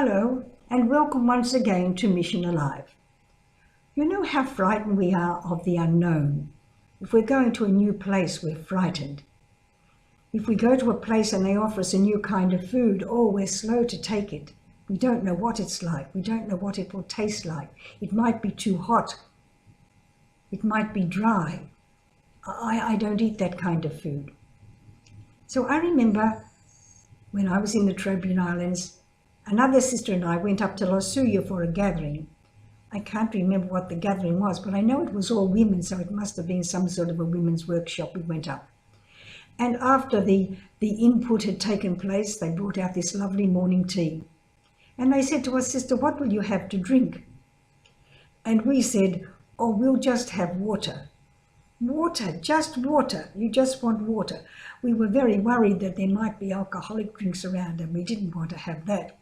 Hello and welcome once again to Mission Alive. You know how frightened we are of the unknown. If we're going to a new place, we're frightened. If we go to a place and they offer us a new kind of food, we're slow to take it. We don't know what it's like. We don't know what it will taste like. It might be too hot. It might be dry. I don't eat that kind of food. So I remember when I was in the Trobriand Islands, another sister and I went up to Losuya for a gathering. I can't remember what the gathering was, but I know it was all women, so it must have been some sort of a women's workshop. We went up. And after the input had taken place, they brought out this lovely morning tea. And they said to us, "Sister, what will you have to drink?" And we said, we'll just have water. Water, just water. You just want water. We were very worried that there might be alcoholic drinks around, and we didn't want to have that.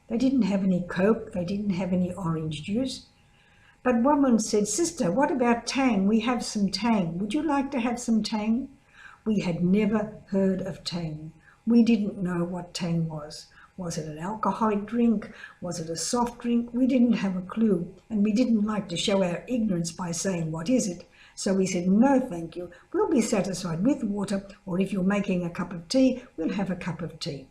They didn't have any Coke. They didn't have any orange juice. But woman said, "Sister, what about Tang? We have some Tang. Would you like to have some Tang?" We had never heard of Tang. We didn't know what Tang was. Was it an alcoholic drink? Was it a soft drink? We didn't have a clue, and we didn't like to show our ignorance by saying, "What is it?" So we said, "No, thank you. We'll be satisfied with water, or if you're making a cup of tea, we'll have a cup of tea."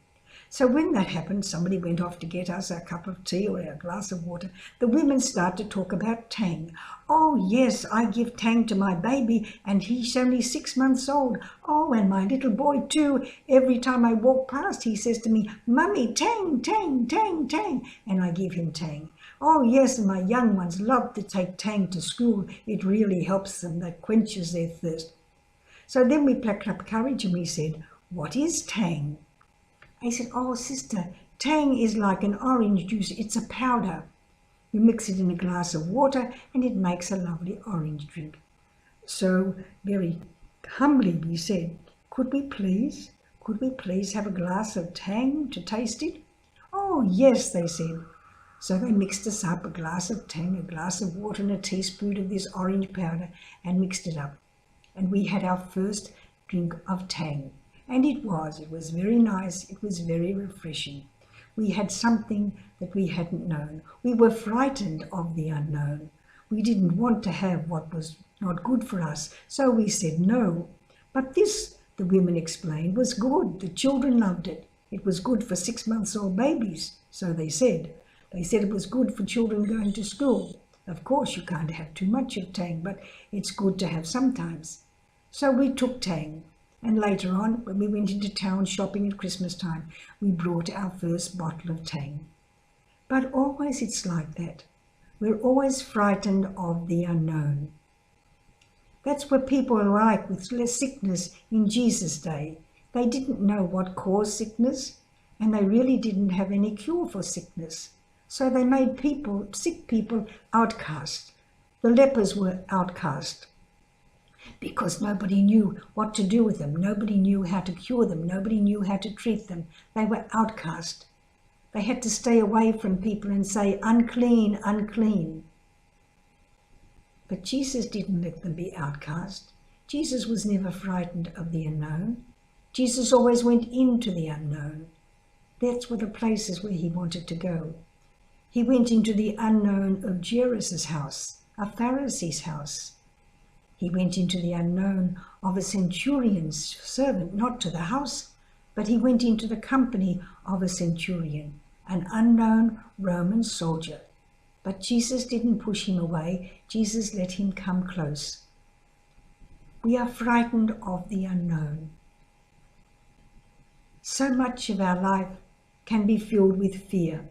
So when that happened, somebody went off to get us a cup of tea or a glass of water. The women start to talk about Tang. "Oh, yes, I give Tang to my baby, and he's only 6 months old. Oh, and my little boy too. Every time I walk past, he says to me, 'Mummy, Tang, Tang, Tang, Tang,' and I give him Tang. Oh, yes, and my young ones love to take Tang to school. It really helps them. That quenches their thirst." So then we plucked up courage and we said, "What is Tang?" I said, "Oh, sister, Tang is like an orange juice. It's a powder. You mix it in a glass of water and it makes a lovely orange drink." So very humbly we said, could we please have a glass of Tang to taste it?" "Oh, yes," they said. So they mixed us up a glass of Tang, a glass of water, and a teaspoon of this orange powder, and mixed it up. And we had our first drink of Tang. And it was very nice. It was very refreshing. We had something that we hadn't known. We were frightened of the unknown. We didn't want to have what was not good for us, so we said no. But this, the women explained, was good. The children loved it. It was good for 6-month-old babies, so they said. They said it was good for children going to school. Of course, you can't have too much of Tang, but it's good to have sometimes. So we took Tang. And later on, when we went into town shopping at Christmas time, we brought our first bottle of Tang. But always it's like that. We're always frightened of the unknown. That's what people are like with sickness in Jesus' day. They didn't know what caused sickness, and they really didn't have any cure for sickness. So they made sick people, outcast. The lepers were outcast, because nobody knew what to do with them. Nobody knew how to cure them. Nobody knew how to treat them. They were outcast. They had to stay away from people and say, "Unclean, unclean." But Jesus didn't let them be outcast. Jesus was never frightened of the unknown. Jesus always went into the unknown. That's were the places where he wanted to go. He went into the unknown of Jairus' house, a Pharisee's house. He went into the unknown of a centurion's servant, not to the house, but he went into the company of a centurion, an unknown Roman soldier. But Jesus didn't push him away. Jesus let him come close. We are frightened of the unknown. So much of our life can be filled with fear,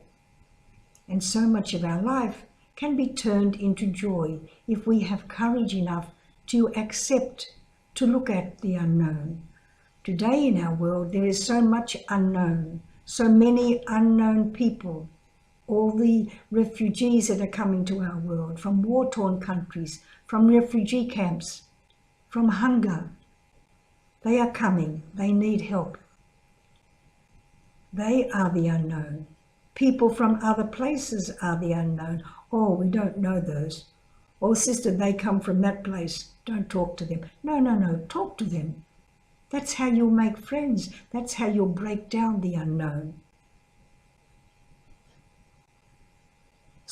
and so much of our life can be turned into joy if we have courage enough to accept, to look at the unknown. Today in our world, there is so much unknown, so many unknown people. All the refugees that are coming to our world from war-torn countries, from refugee camps, from hunger. They are coming. They need help. They are the unknown. People from other places are the unknown. Oh, we don't know those. "Oh, sister, they come from that place. Don't talk to them." No, talk to them. That's how you'll make friends. That's how you'll break down the unknown.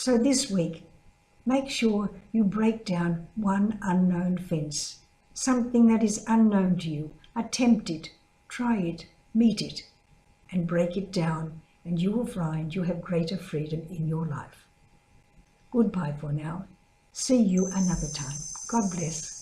So this week, make sure you break down one unknown fence, something that is unknown to you. Attempt it, try it, meet it, and break it down, and you will find you have greater freedom in your life. Goodbye for now. See you another time. God bless.